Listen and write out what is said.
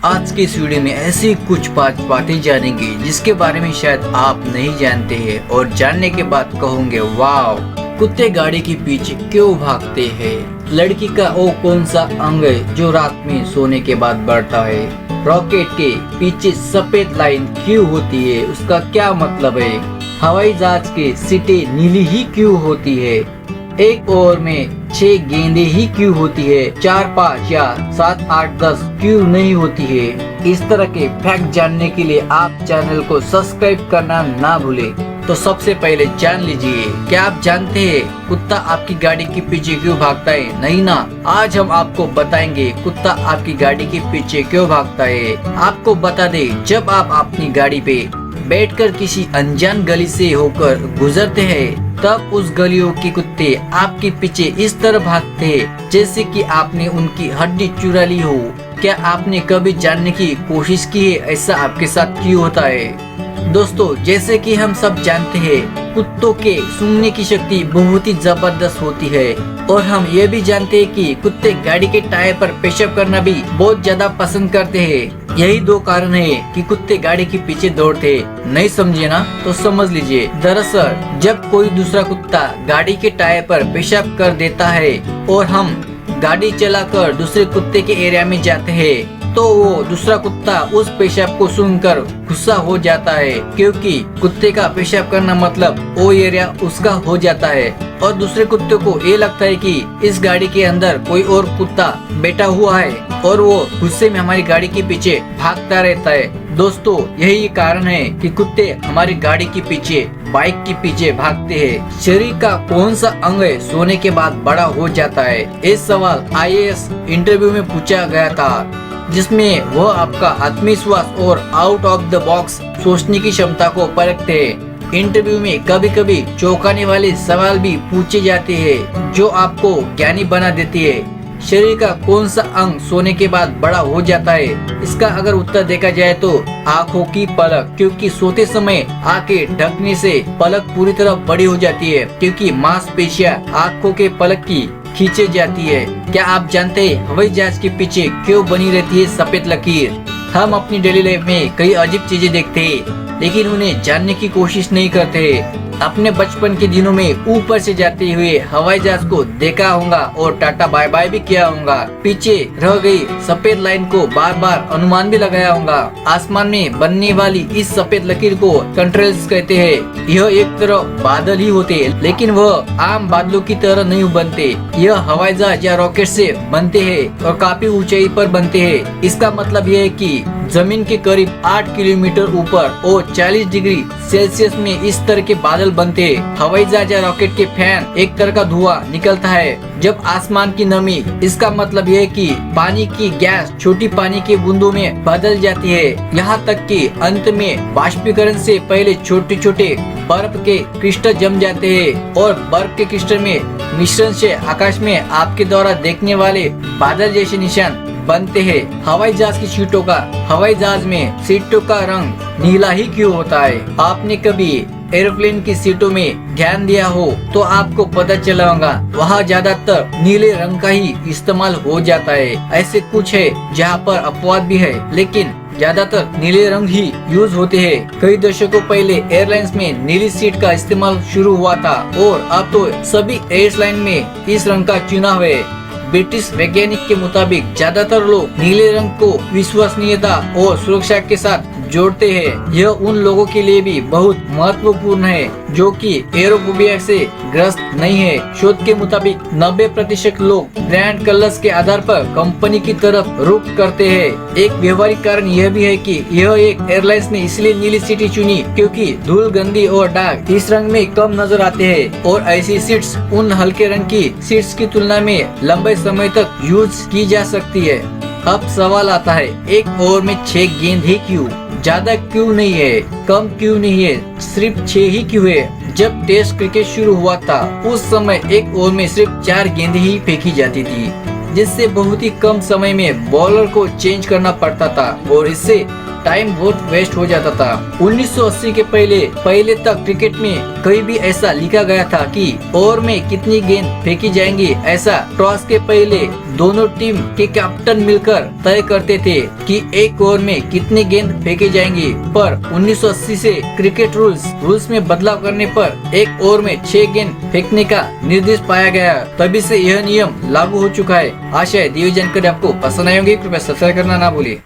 आज के इस वीडियो में ऐसी कुछ 5 बातें जानेंगे जिसके बारे में शायद आप नहीं जानते हैं और जानने के बाद कहोगे वाव। कुत्ते गाड़ी के पीछे क्यों भागते हैं? लड़की का वो कौन सा अंग है जो रात में सोने के बाद बढ़ता है? रॉकेट के पीछे सफेद लाइन क्यों होती है, उसका क्या मतलब है? हवाई जहाज के सीटें नीली ही क्यों होती है? एक ओवर में 6 गेंदें ही क्यों होती है, 4, 5 या 7, 8, 10 क्यों नहीं होती है? इस तरह के फैक्ट जानने के लिए आप चैनल को सब्सक्राइब करना ना भूलें। तो सबसे पहले जान लीजिए, क्या आप जानते हैं कुत्ता आपकी गाड़ी के पीछे क्यों भागता है? नहीं ना, आज हम आपको बताएंगे कुत्ता आपकी गाड़ी के पीछे क्यों भागता है। आपको बता दे, जब आप अपनी गाड़ी पे बैठकर किसी अनजान गली से होकर गुजरते हैं, तब उस गलियों के कुत्ते आपके पीछे इस तरह भागते हैं जैसे कि आपने उनकी हड्डी चुरा ली हो। क्या आपने कभी जानने की कोशिश की है ऐसा आपके साथ क्यों होता है? दोस्तों, जैसे कि हम सब जानते हैं, कुत्तों के सूंघने की शक्ति बहुत ही जबरदस्त होती है और हम ये भी जानते हैं कि कुत्ते गाड़ी के टायर पर पेशाब करना भी बहुत ज्यादा पसंद करते हैं। यही 2 कारण है कि कुत्ते गाड़ी के पीछे दौड़ते हैं। नहीं समझे ना? तो समझ लीजिए। दरअसल जब कोई दूसरा कुत्ता गाड़ी के टायर पर पेशाब कर देता है और हम गाड़ी चलाकर दूसरे कुत्ते के एरिया में जाते हैं, तो वो दूसरा कुत्ता उस पेशाब को सुनकर गुस्सा हो जाता है, क्योंकि कुत्ते का पेशाब करना मतलब वो एरिया उसका हो जाता है और दूसरे कुत्ते को ये लगता है कि इस गाड़ी के अंदर कोई और कुत्ता बैठा हुआ है और वो गुस्से में हमारी गाड़ी के पीछे भागता रहता है। दोस्तों, यही कारण है कि कुत्ते हमारी गाड़ी के पीछे, बाइक के पीछे भागते हैं। शरीर का कौन सा अंग सोने के बाद बड़ा हो जाता है? ये सवाल IAS इंटरव्यू में पूछा गया था, जिसमें वह आपका आत्मविश्वास और आउट ऑफ द बॉक्स सोचने की क्षमता को परखते हैं। इंटरव्यू में कभी कभी चौंकाने वाले सवाल भी पूछे जाते हैं जो आपको ज्ञानी बना देती है। शरीर का कौन सा अंग सोने के बाद बड़ा हो जाता है? इसका अगर उत्तर देखा जाए तो आँखों की पलक, क्योंकि सोते समय आंखें ढकने से पलक पूरी तरह बड़ी हो जाती है, क्योंकि मांसपेशियां आँखों के पलक की खींचे जाती है। क्या आप जानते हैं हवाई जहाज के पीछे क्यों बनी रहती है सफेद लकीर? हम अपनी डेली लाइफ में कई अजीब चीजें देखते हैं, लेकिन उन्हें जानने की कोशिश नहीं करते। अपने बचपन के दिनों में ऊपर से जाते हुए हवाई जहाज को देखा होगा और टाटा बाय बाय भी किया होगा। पीछे रह गई सफेद लाइन को बार बार अनुमान भी लगाया होगा। आसमान में बनने वाली इस सफेद लकीर को कंट्रेल्स कहते हैं। यह एक तरह बादल ही होते हैं, लेकिन वह आम बादलों की तरह नहीं बनते। यह हवाई जहाज या रॉकेट से बनते हैं और काफी ऊंचाई पर बनते हैं। इसका मतलब यह है कि जमीन के करीब 8 किलोमीटर ऊपर और 40 डिग्री सेल्सियस में इस तरह के बादल बनते हैं। हवाई जहाज या रॉकेट के फैन एक तरह का धुआं निकलता है जब आसमान की नमी, इसका मतलब यह है कि पानी की गैस छोटी पानी के बूंदों में बदल जाती है। यहाँ तक कि अंत में वाष्पीकरण से पहले छोटे छोटे बर्फ के क्रिस्टल जम जाते हैं और बर्फ के क्रिस्टल में मिश्रण से आकाश में आपके द्वारा देखने वाले बादल जैसे निशान बनते हैं। हवाई जहाज की सीटों का, हवाई जहाज में सीटों का रंग नीला ही क्यों होता है? आपने कभी एरोप्लेन की सीटों में ध्यान दिया हो तो आपको पता चला होगा वहाँ ज्यादातर नीले रंग का ही इस्तेमाल हो जाता है। ऐसे कुछ है जहाँ पर अपवाद भी है, लेकिन ज्यादातर नीले रंग ही यूज होते हैं। कई दशकों पहले एयरलाइंस में नीली सीट का इस्तेमाल शुरू हुआ था और अब तो सभी एयरलाइन में इस रंग का चुनाव है। ब्रिटिश वैज्ञानिक के मुताबिक ज्यादातर लोग नीले रंग को विश्वसनीयता और सुरक्षा के साथ जोड़ते हैं। यह उन लोगों के लिए भी बहुत महत्वपूर्ण है जो कि एरोफोबिया से ग्रस्त नहीं है। शोध के मुताबिक 90% लोग ब्रांड कलर्स के आधार पर कंपनी की तरफ रुख करते हैं। एक व्यवहारिक कारण यह भी है कि यह एक एयरलाइंस ने इसलिए नीली सीटें चुनी क्योंकि धूल, गंदी और दाग इस रंग में कम नजर आते हैं और ऐसी सीट्स उन हल्के रंग की सीट्स की तुलना में लंबे समय तक यूज की जा सकती है। अब सवाल आता है, एक ओवर में 6 गेंद ही क्यों? ज्यादा क्यों नहीं है, कम क्यों नहीं है, सिर्फ 6 ही क्यों है? जब टेस्ट क्रिकेट शुरू हुआ था उस समय एक ओवर में सिर्फ 4 गेंद ही फेंकी जाती थी, जिससे बहुत ही कम समय में बॉलर को चेंज करना पड़ता था और इससे टाइम बहुत वेस्ट हो जाता था। 1980 के पहले तक क्रिकेट में कहीं भी ऐसा लिखा गया था कि ओवर में कितनी गेंद फेंकी जाएंगी। ऐसा टॉस के पहले दोनों टीम के कैप्टन मिलकर तय करते थे कि एक ओवर में कितनी गेंद फेंकी जाएंगी। पर 1980 से क्रिकेट रूल्स में बदलाव करने पर एक ओवर में 6 गेंद फेंकने का निर्देश पाया गया। तभी से यह नियम लागू हो चुका है। आशा है ये जानकारी आपको पसंद आई होगी। कृपया सब्सक्राइब करना ना भूलिए।